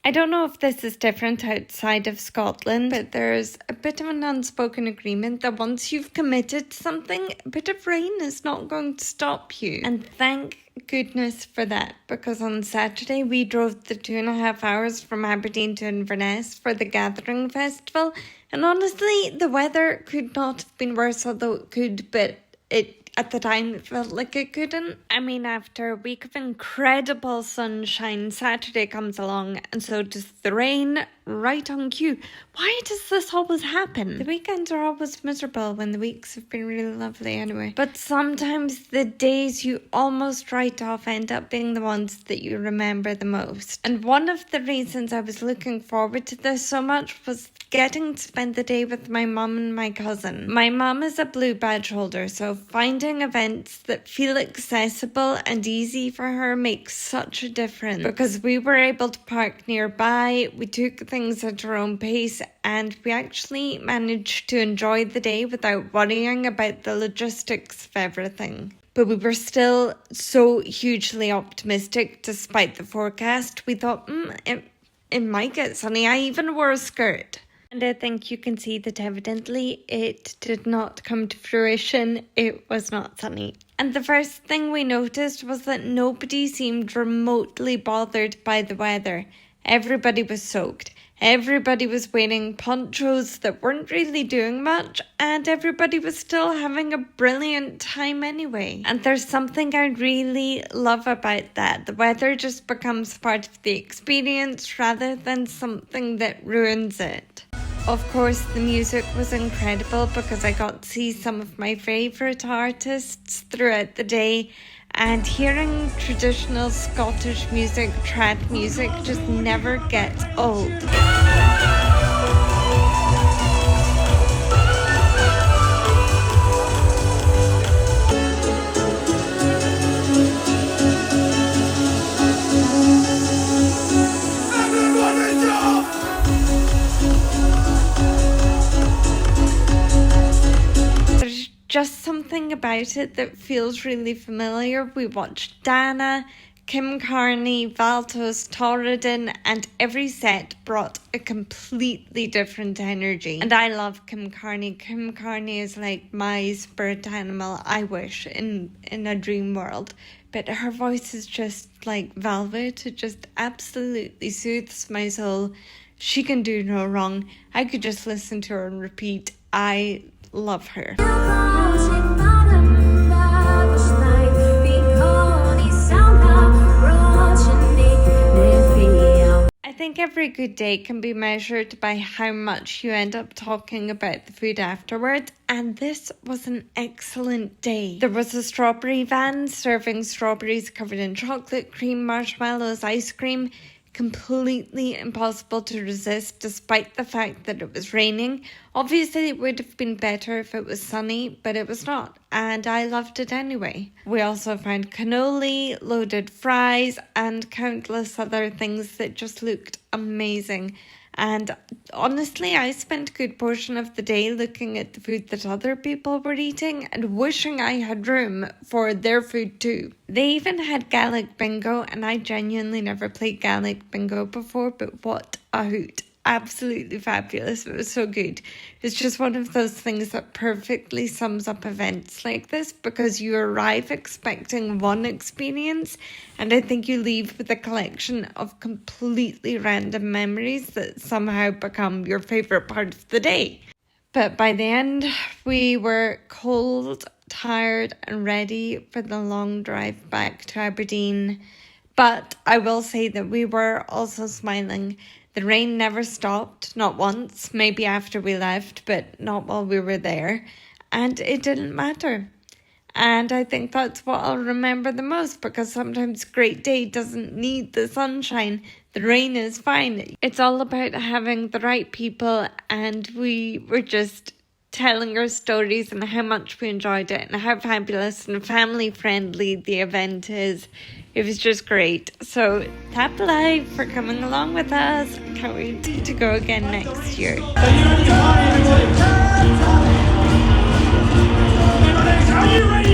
I don't know if this is different outside of Scotland, but there's a bit of an unspoken agreement that once you've committed to something, a bit of rain is not going to stop you. And thank goodness for that, because on Saturday we drove the 2.5 hours from Aberdeen to Inverness for the Gathering Festival, and honestly, the weather could not have been worse, although it could, but at the time, it felt like it couldn't. I mean, after a week of incredible sunshine, Saturday comes along, and so does the rain, right on cue. Why does this always happen? The weekends are always miserable when the weeks have been really lovely anyway. But sometimes the days you almost write off end up being the ones that you remember the most. And one of the reasons I was looking forward to this so much was getting to spend the day with my mum and my cousin. My mum is a blue badge holder, so finding events that feel accessible and easy for her makes such a difference, because we were able to park nearby, we took things at our own pace, and we actually managed to enjoy the day without worrying about the logistics of everything. But we were still so hugely optimistic despite the forecast. We thought, it might get sunny. I even wore a skirt. And I think you can see that evidently it did not come to fruition. It was not sunny. And the first thing we noticed was that nobody seemed remotely bothered by the weather. Everybody was soaked. Everybody was wearing ponchos that weren't really doing much, and everybody was still having a brilliant time anyway. And there's something I really love about that. The weather just becomes part of the experience rather than something that ruins it. Of course, the music was incredible because I got to see some of my favourite artists throughout the day, and hearing traditional Scottish music, trad music, just never gets old. Just something about it that feels really familiar. We watched Dana, Kim Carnie, Valtos, Torridon, and every set brought a completely different energy. And I love Kim Carnie. Kim Carnie is like my spirit animal, I wish, in a dream world. But her voice is just like velvet. It just absolutely soothes my soul. She can do no wrong. I could just listen to her and repeat. I love her. I think every good day can be measured by how much you end up talking about the food afterwards, and this was an excellent day. There was a strawberry van serving strawberries covered in chocolate cream, marshmallows, ice cream. Completely impossible to resist despite the fact that it was raining. Obviously it would have been better if it was sunny, but it was not, and I loved it anyway. We also found cannoli, loaded fries, and countless other things that just looked amazing. And honestly, I spent a good portion of the day looking at the food that other people were eating and wishing I had room for their food too. They even had Gaelic bingo, and I genuinely never played Gaelic bingo before, but what a hoot. Absolutely fabulous. It was so good. It's just one of those things that perfectly sums up events like this, because you arrive expecting one experience, and I think you leave with a collection of completely random memories that somehow become your favourite part of the day. But by the end, we were cold, tired, and ready for the long drive back to Aberdeen. But I will say that we were also smiling. The rain never stopped, not once, maybe after we left, but not while we were there. And it didn't matter. And I think that's what I'll remember the most, because sometimes a great day doesn't need the sunshine. The rain is fine. It's all about having the right people, and we were just telling our stories and how much we enjoyed it and how fabulous and family friendly the event is. It was just great. So tap live for coming along with us. Can't wait to go again next year. Are you ready?